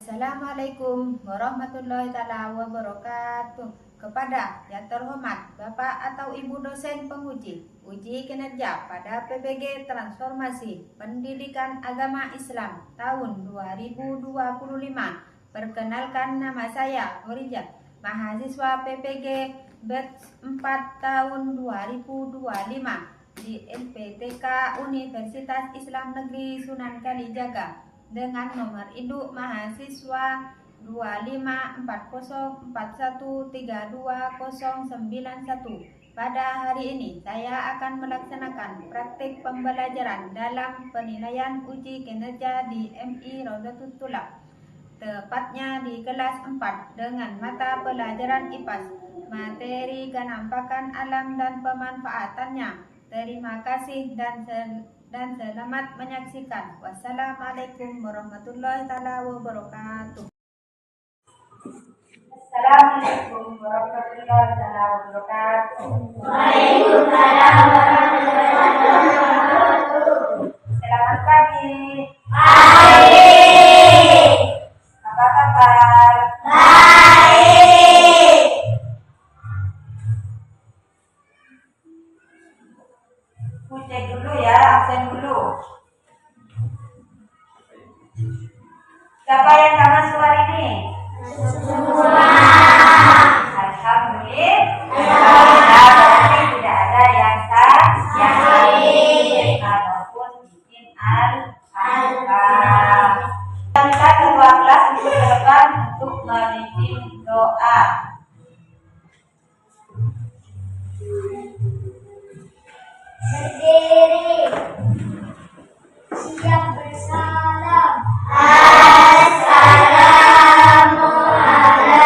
Assalamualaikum warahmatullahi wabarakatuh. Kepada yang terhormat Bapak atau Ibu dosen penguji uji kinerja pada PPG Transformasi Pendidikan Agama Islam tahun 2025. Perkenalkan, nama saya Horijah, mahasiswa PPG batch 4 tahun 2025 di LPTK Universitas Islam Negeri Sunan Kalijaga dengan nomor induk mahasiswa 254041329091. Pada hari ini saya akan melaksanakan praktik pembelajaran dalam penilaian uji kinerja di MI Rodatul Tulab, tepatnya di kelas 4 dengan mata pelajaran IPAS, materi kenampakan alam dan pemanfaatannya. Terima kasih dan selamat menyaksikan. Wassalamualaikum warahmatullahi wabarakatuh. Assalamualaikum warahmatullahi wabarakatuh. Waalaikumsalam warahmatullahi wabarakatuh. Selamat pagi. Baik. Apa kabar? Baik. Ku cek dulu ya, absen dulu. Siapa yang gak masuk hari ini? Alhamdulillah. Berarti tidak ada yang sakit ataupun bikin al-alqam. Kita kedua kelas untuk ke depan untuk memimpin doa. Berdiri. Siap bersalam.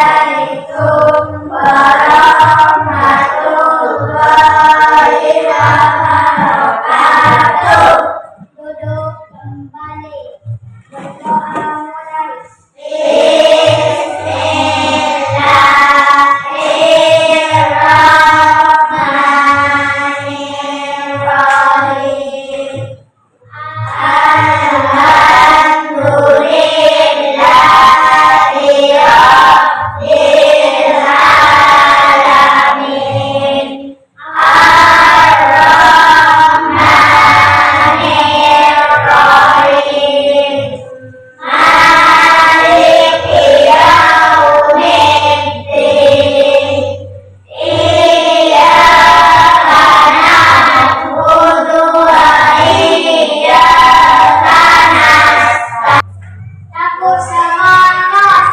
Assalamualaikum warahmatullahi wabarakatuh. Duduk kembali. Berdoa mulai. Bismillahirrahmanirrahim. Aku semangat.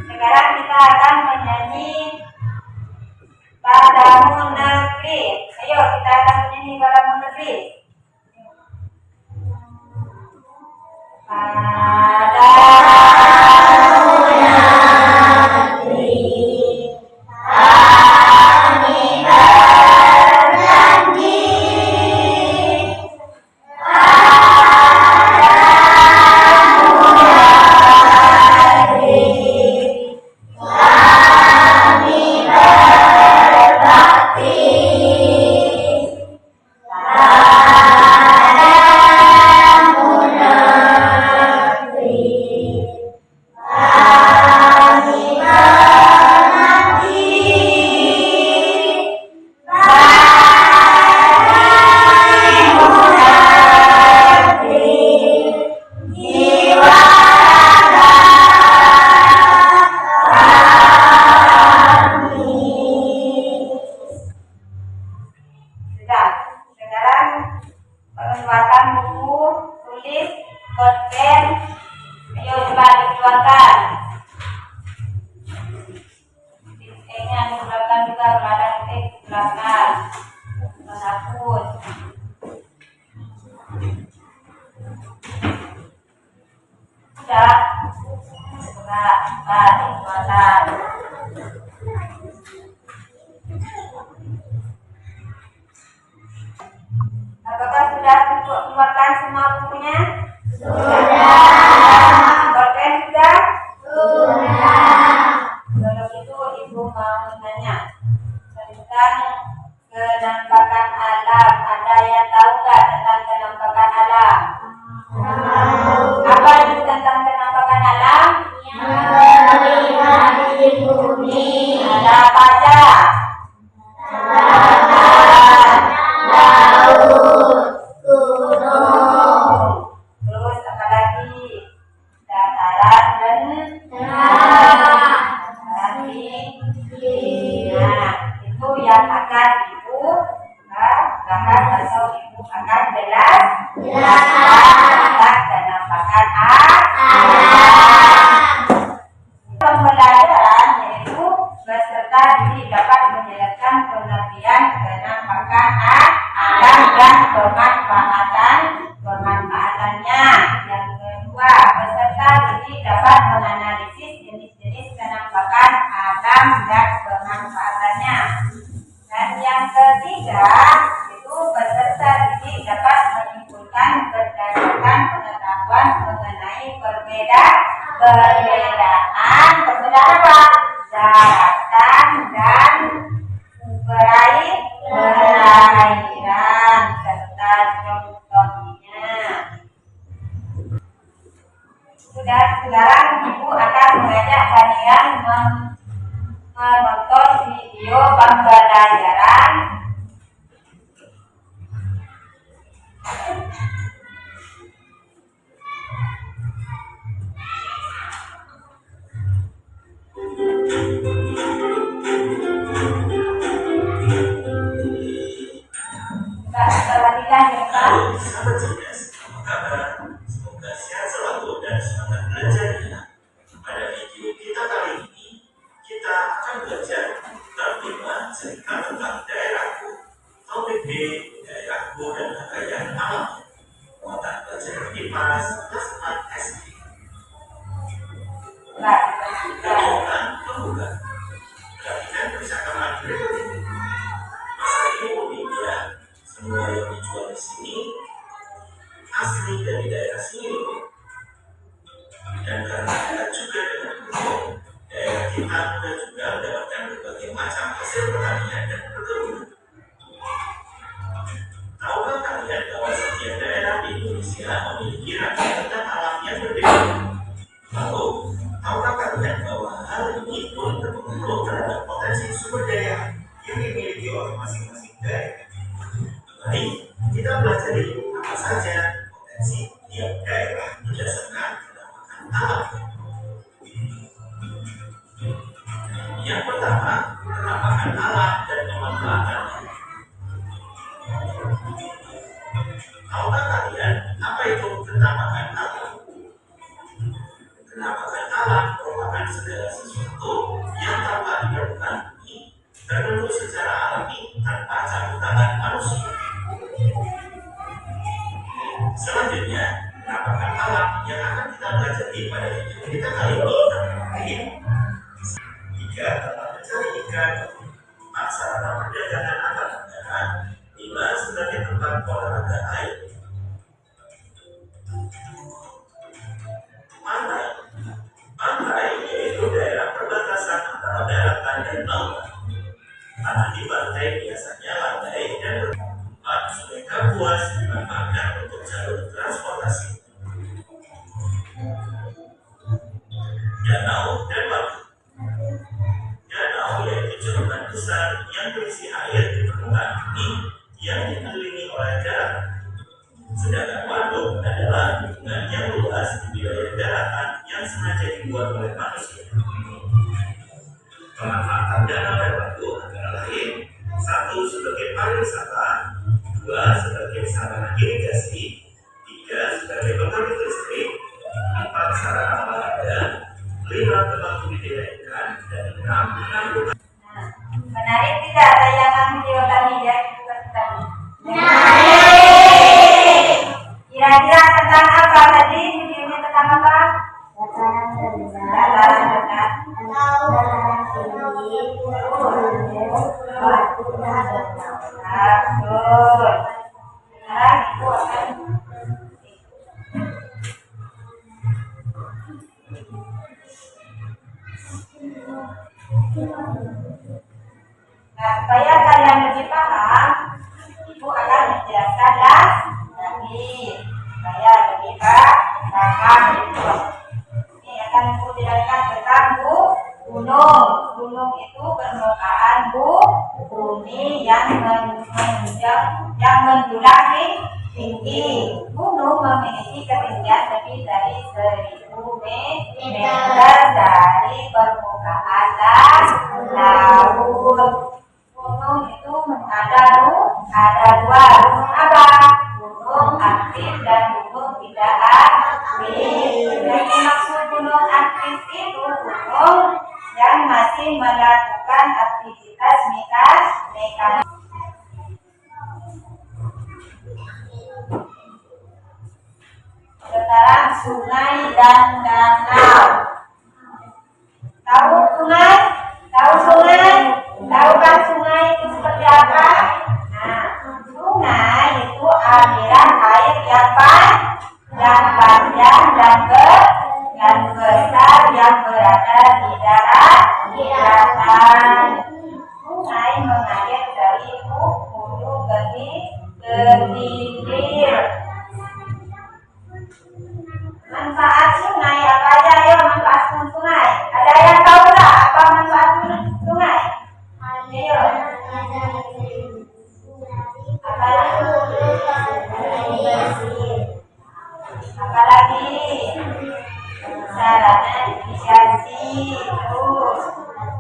Sekarang kita akan menyanyi Padamu Negeri. Ayo kita akan menyanyi Padamu Negeri. Sekarang mengeluarkan buku, tulis, pulpen. Ayo coba dikeluarkan. Nya dikeluarkan juga, berada dikeluarkan. Menghapus. Sudah. Coba dikeluarkan. Apakah sudah dikeluarkan semua bukunya? Sudah. Pulpen sudah? Sudah. Kalau gitu Ibu mau pembangunannya tentang kenampakan alam. Ada yang tahu nggak tentang kenampakan alam? Apa itu tentang kenampakan alam? Melihat di bumi, Ada apa aja? laut, gunung, Terus apa lagi? Dataran dan tanah, tinggi. Nah, itu yang akan ibu bahas atau ibu akan jelaskan tentang kenampakan alam. Pembelajaran yaitu peserta didik dapat menjelaskan pengertian kenampakan alam dan pemanfaatannya. Yang kedua, peserta didik dapat menganalisis jenis-jenis kenampakan alam dan pemanfaatannya. Dan yang ketiga, itu peserta didik dapat menyimpulkan berdasarkan pengetahuan mengenai perbedaan apa? Daratan dan perairan serta contohnya. Sudah, sekarang ibu akan mengajak kalian menonton video pembelajaran perhatikan ya Pak. Halo sahabat cerdas, apa kabar? Semoga sehat selalu dan semangat belajarnya. Pada video kita kali ini, kita akan belajar tentang tema cerita tentang daerahku. Topik B, daerahku dan kekayaan alamnya. Muatan pelajaran IPA kelas 4 SD. Pak, Kegiatan pembuka. Perhatikan percakapan berikut ini. Masa ini unik ya. Semua yang dijual di sini asli dari daerah sini loh. Dan karena dekat juga dengan gunung, daerah kita mudah juga mendapatkan berbagai macam hasil pertanian dan perkebunan. Tahukah kalian bahwa setiap daerah di Indonesia memiliki ragam alam yang berbeda? Lalu, tahukah kalian bahwa hal ini pun berpengaruh terhadap potensi sumber daya yang dimiliki oleh masing-masing daerah? Mari kita belajar apa saja potensi tiap daerah berdasarkan penampakan alam. Yang pertama, penampakan alam dan pemanfaatannya. Tahukah kalian apa itu penampakan alam? Penampakan alam merupakan segala sesuatu yang tanpa diperlukan bumi terbentuk secara alami tanpa campur tangan manusia. Selanjutnya, penampakan alam yang akan kita pelajari pada video kita kali ini antara lain 3. Tempat mencari ikan, 4. Sarana perdagangan antar negara, 5. Sebagai tempat olahraga air. Pantai yaitu daerah perbatasan antara daratan dan lautan. Tanah di pantai biasanya landai dan bertempat Sungai Kapuas dimanfaatkan untuk jalur transportasi. Danau dan waduk. Danau yaitu cekungan besar yang berisi air di permukaan bumi yang dikelilingi oleh daratan. Sedangkan waduk adalah lingkungan yang luas di wilayah daratan yang sengaja dibuat oleh manusia. Pemanfaatan danau dan waduk antara lain 1. Sebagai pariwisata, 2. Sebagai sarana irigasi, 3. Sebagai pembangkit listrik, 4. Sarana olahraga, 5. Tempat budidaya ikan, dan 6. Penangguhan. menarik tidak tayangan video tadi ya kita tadi? Kira-kira tentang apa tadi? Videonya tentang apa? Dataran rendah. Betul. Sekarang ibu akan Gunung itu permukaan bumi yang menjulang tinggi. Gunung memiliki ketinggian lebih dari 1000 meter dari permukaan laut. Gunung itu ada dua, gunung apa? Gunung aktif dan gunung tidak aktif. Yang dimaksud gunung aktif itu gunung yang masih melakukan aktivitas mekanik. Sekarang sungai dan danau. Tahu sungai? Tahu kan sungai itu seperti apa? Nah, sungai itu aliran air yang panjang dan besar yang berada di daratan. Sungai mengalir dari hulu ke hilir. Manfaat sungai apa aja? Ayo, manfaat sungai. Ada yang tahu nggak apa manfaat sungai? Ayo. Apalagi sarana inisiasi, terus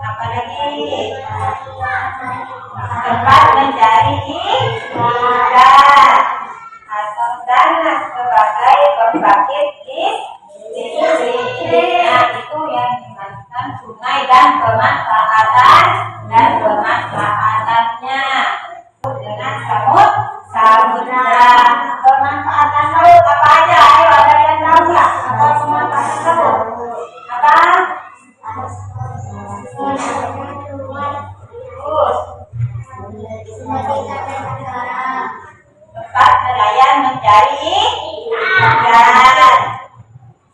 apalagi tempat mencari ikan atau dana sebagai pembangkit listrik. Nah, itu yang dimaksudkan sungai dan pemanfaatannya dengan samudra. Pemanfaatan laut apa aja? Ayo, ada yang tahu nggak? Apa pemanfaatan laut? Apa? Terus tempat nelayan mencari ikan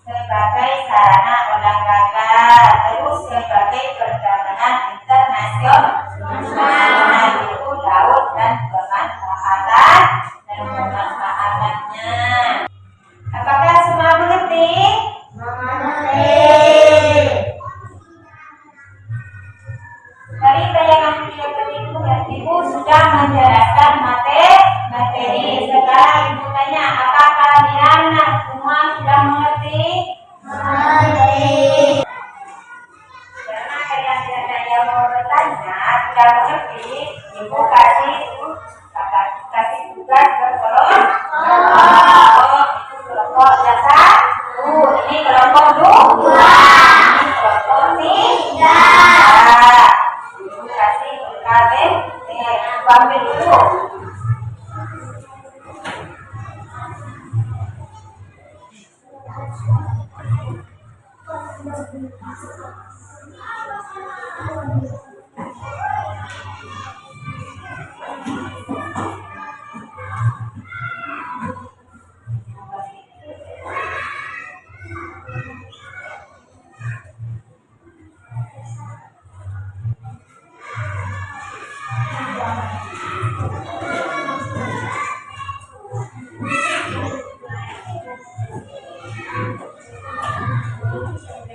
sebagai sarana olahraga, terus sebagai perdagangan internasional. Itu laut dan pemanfaatannya. Apakah semua mengerti? Dari tayangan video berikut Ibu sudah menjelaskan materi. Sekarang Ibu tanya, apakah kalian semua sudah mengerti? Karena kalian tidak ada yang mau bertanya, sudah mengerti, Ibu kasih tugas berkelompok. Itu kelompok yang 1, ini kelompok 2, ini kelompok 3. Ibu kasih kabel, ambil dulu.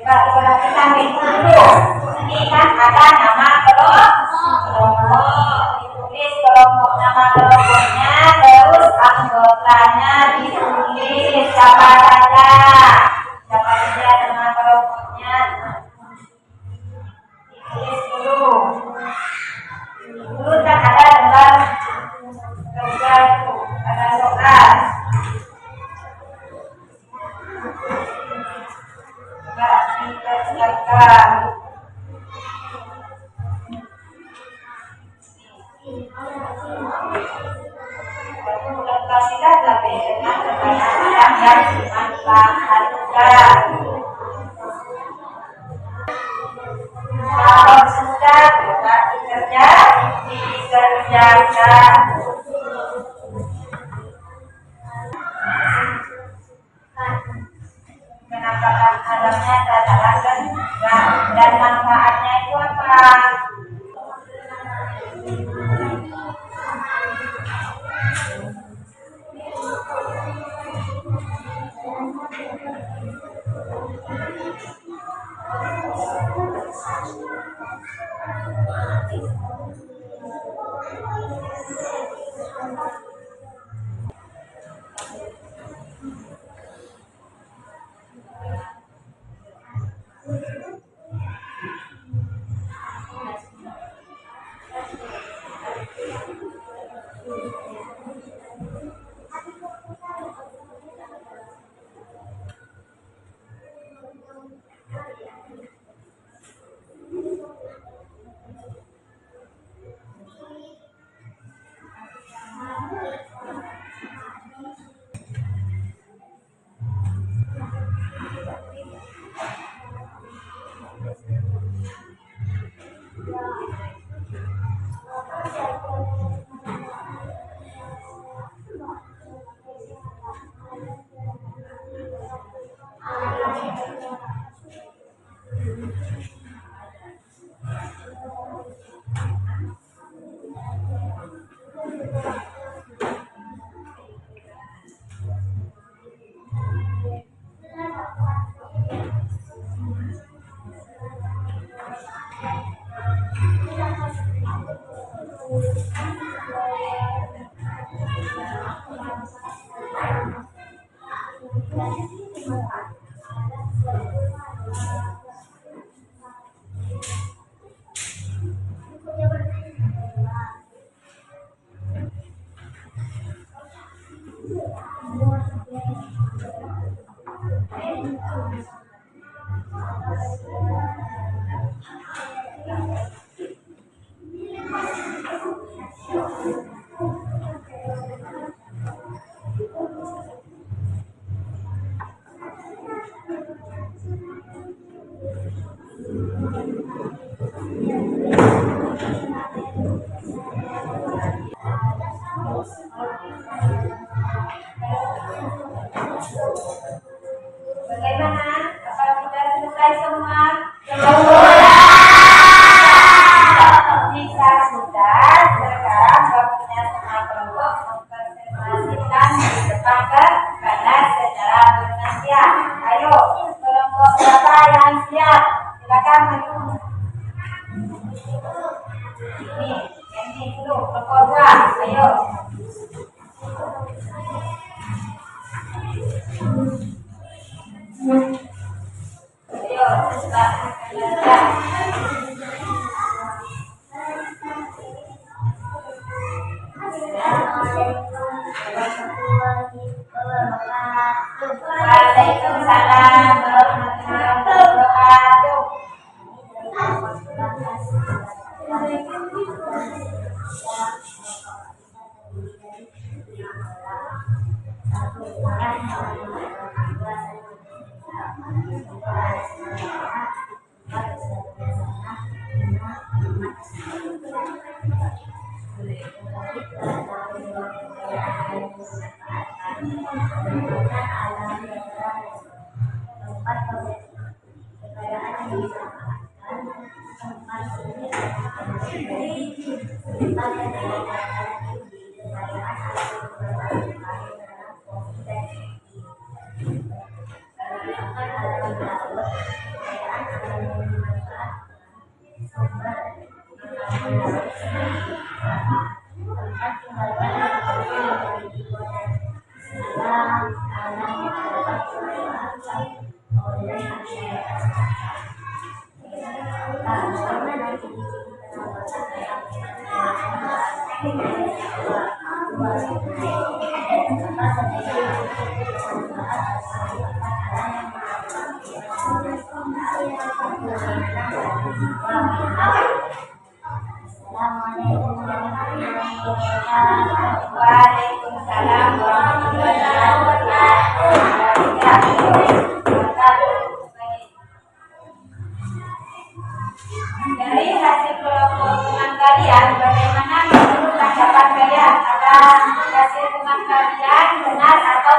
Perhatikan dulu. Ini kan ada nama kelompok. Ditulis kelompok, nama kelompoknya, terus anggotanya ditulis siapa saja nama kelompoknya. Ditulis dulu. Dulu kan ada lembar kerja itu, ada soal. Dikerjakan. Kasihlah tapi dengan pertanyaan yang dimanfaatkan. Kalau sudah tidak dikerjakan. Kenapa adanya katakan dan manfaatnya itu apa? Bagaimana? Apakah sudah selesai semua? Jika sudah, sekarang waktunya semua kelompok mempresentasikan di depan ke kanan secara bergantian. Ayo, kelompok berapa yang siap? Silakan maju. Ini dulu, kelompok 2. Ayo. Ayo, cepat. Waalaikumsalam warahmatullahi wabarakatuh. Waalaikumsalam warahmatullahi wabarakatuh. Dari hasil kelompok kalian, bagaimana menurut tanggapan kalian? Apakah hasil kalian benar atau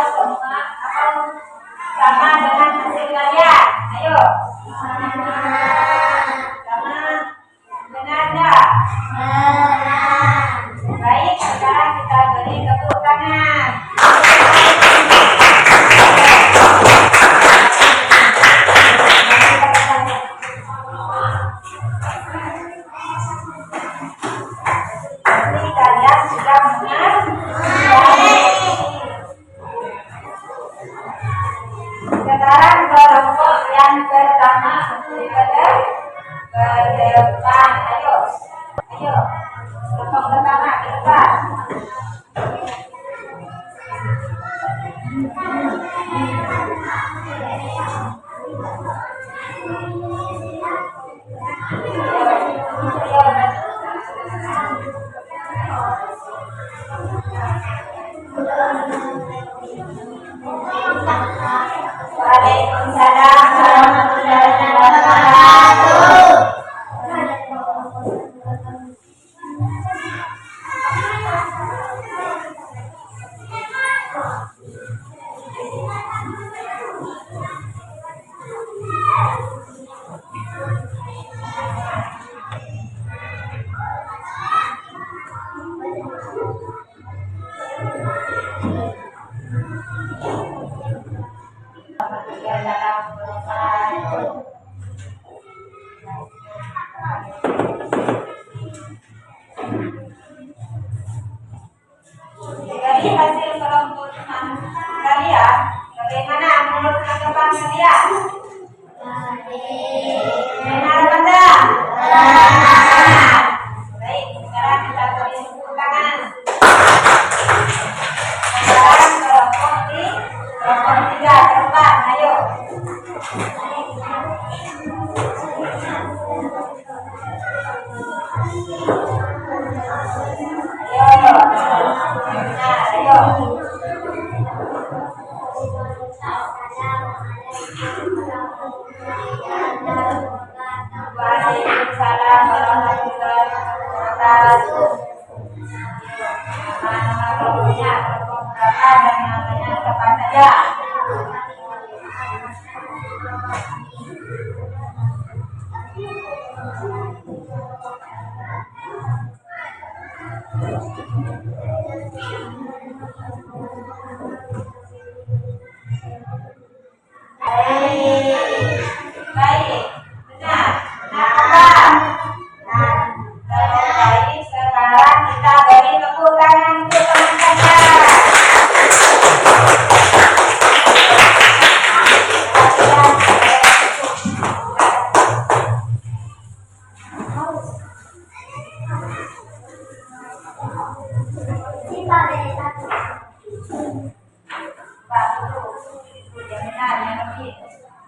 sama dengan hasil kalian? Ayo. Sama. Benar enggak? Baik, sekarang kita beri tepuk tangan. Kalian sudah benar? Kelompok pertama ke depan. Waalaikumsalam warahmatullahi wabarakatuh. Dari hasil perombakan kalian, bagaimana menurut tanggapan kalian? Benar benar. Baik, sekarang kita beri tepuk tangan. Sekarang kelompok 3 ke depan, ayo. Waalaikumsalam warahmatullahi wabarakatuh. Nama kelompoknya kelompok berapa dan namanya siapa saja? Baik, benar. Baik, sekarang kita beri tepuk tangan untuk teman-teman.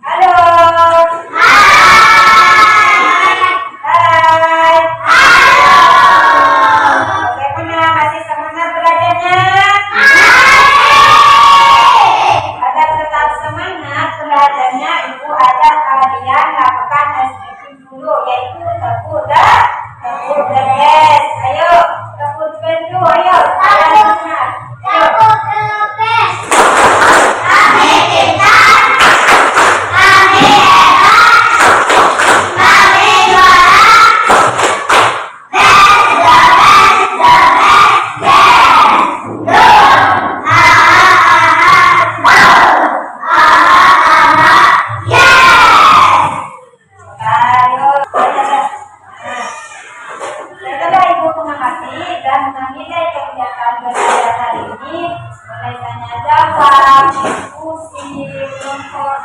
Halo. Bagaimana, masih semangat belajarnya? Agar tetap semangat belajarnya, Ibu ajak kalian lakukan SPP dulu, yaitu tepuk the best. Ayo, tepuk the best dulu, ayo.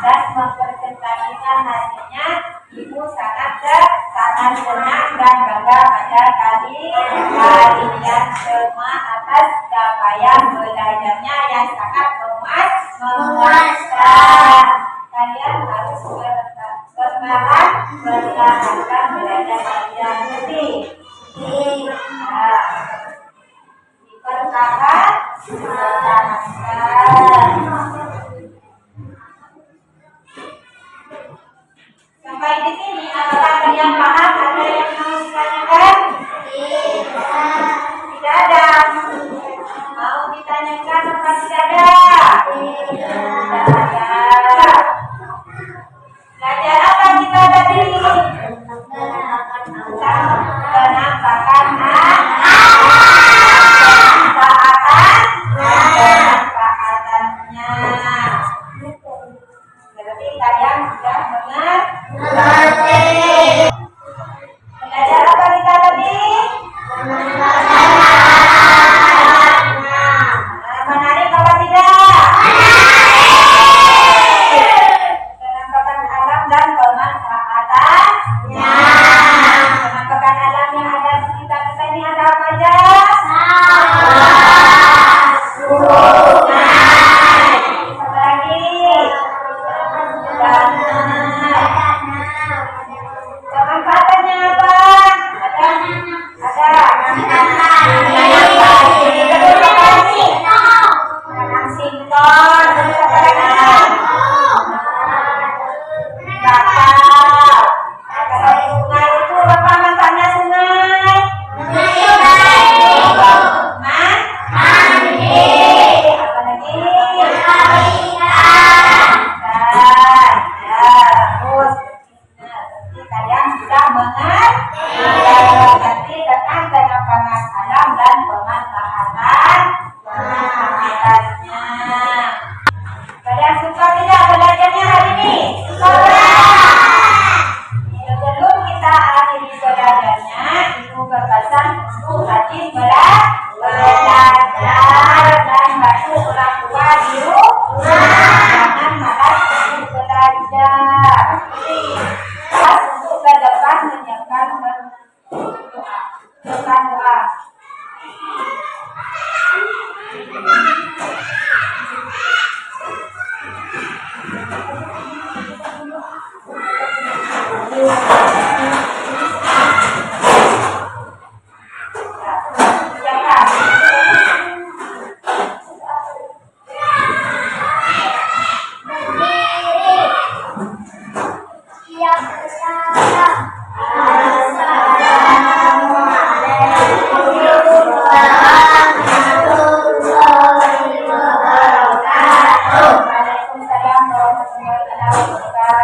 Dan mempresentasikan hasilnya, Ibu sangat senang dan bangga pada kalian semua atas capaian belajarnya yang sangat memuaskan. Kalian harus bersemangat mempertahankan belajar kalian nanti. Dipertahankan. Sampai di sini, apakah kalian paham? Ada yang mau ditanyakan? Tidak ada. Mau ditanyakan apa tidak ada? Tidak ada. Belajar apa kita tadi? Penampakan saja. Apa lagi? Kemanfaatannya apa? Ada. Nanam singkong. Terus apa lagi? Bakal. Kalau sungai itu apa manfaatnya sungai? Mandi. Apa lagi? Terus kalian sudah mengerti tentang pengembangan alam dan pemanfaatan kalian suka tidak belajarnya hari ini? Sebelum kita akhiri belajarnya, ibu berpesan untuk rajin belajar dan bantu orang tua di rumah. Jangan malas untuk belajar. Untuk ke depan menyiapkan doa. Waalaikumsalam warahmatullahi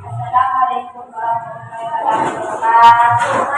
Assalamualaikum warahmatullahi wabarakatuh.